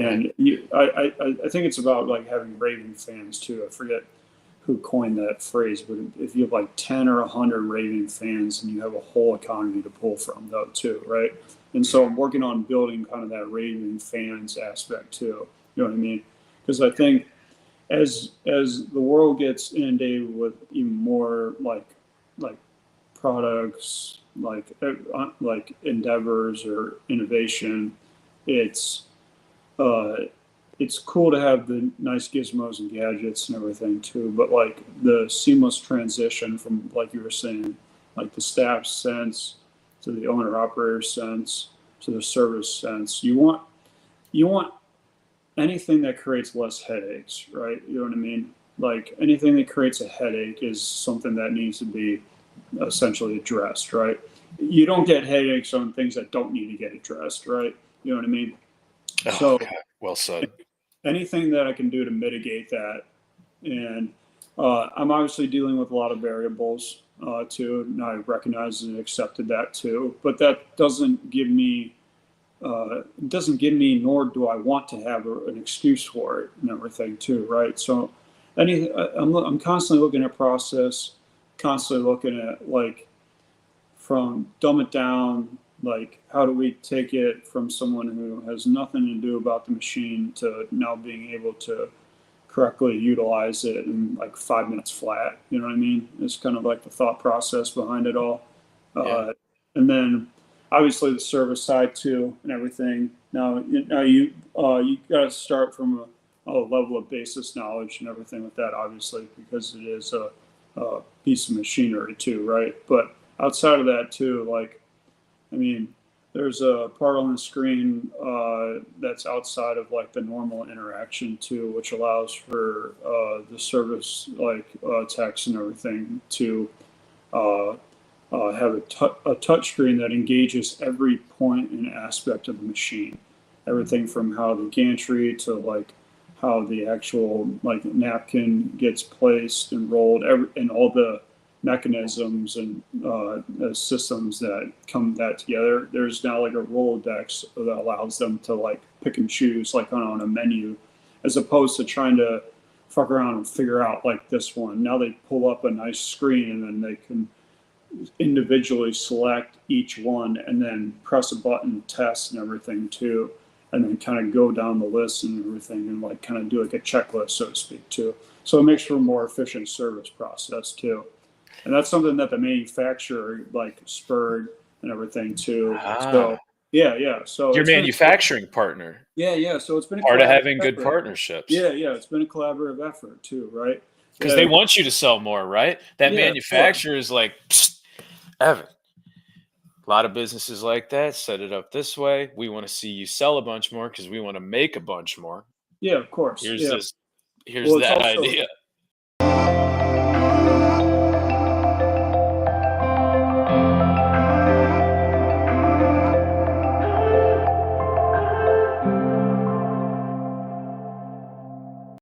And I think it's about like having raving fans too. I forget who coined that phrase, but if you have like 10 or 100 raving fans, and you have a whole economy to pull from, though, too, right? And so I'm working on building kind of that raving fans aspect too. You know what I mean? Because I think as the world gets inundated with even more like products, like endeavors or innovation, it's uh, it's cool to have the nice gizmos and gadgets and everything too, but like the seamless transition from, like you were saying, like the staff sense to the owner operator sense to the service sense. You want anything that creates less headaches, right? You know what I mean? Like anything that creates a headache is something that needs to be essentially addressed, right? You don't get headaches on things that don't need to get addressed, right? You know what I mean? Oh, So God. Well said. anything that I can do to mitigate that, and I'm obviously dealing with a lot of variables too, and I recognize and accepted that too. But that doesn't give me, nor do I want to have an excuse for it and everything too, right? So, I'm constantly looking at process, constantly looking at like from dumb it down, like how do we take it from someone who has nothing to do about the machine to now being able to correctly utilize it in like 5 minutes flat. You know what I mean? It's kind of like the thought process behind it all. Yeah. And then obviously the service side too and everything. Now you got to start from a level of basis knowledge and everything with that, obviously, because it is a piece of machinery too, right? But outside of that too, like, I mean, there's a part on the screen that's outside of like the normal interaction too, which allows for the service like text and everything to uh, have a touch screen that engages every point and aspect of the machine. Everything from how the gantry to like how the actual like napkin gets placed and rolled, and all the mechanisms and systems that come that together. There's now like a Rolodex that allows them to like pick and choose like on a menu, as opposed to trying to fuck around and figure out like this one. Now they pull up a nice screen and then they can individually select each one and then press a button, test and everything too, and then kind of go down the list and everything and like kind of do like a checklist, so to speak, too. So it makes for a more efficient service process too. And that's something that the manufacturer like spurred and everything too. So Ah, yeah. So your it's been manufacturing partner. yeah. So it's been a Part of collaborative having good effort. partnerships. Yeah. It's been a collaborative effort too, right? Because they want you to sell more, right? That Yeah, of course. manufacturer is like, "Psst, Evan, a lot of businesses like that set it up this way. We want to see you sell a bunch more because we want to make a bunch more. Yeah, of course. Here's Yeah. this, here's Well, it's that also idea."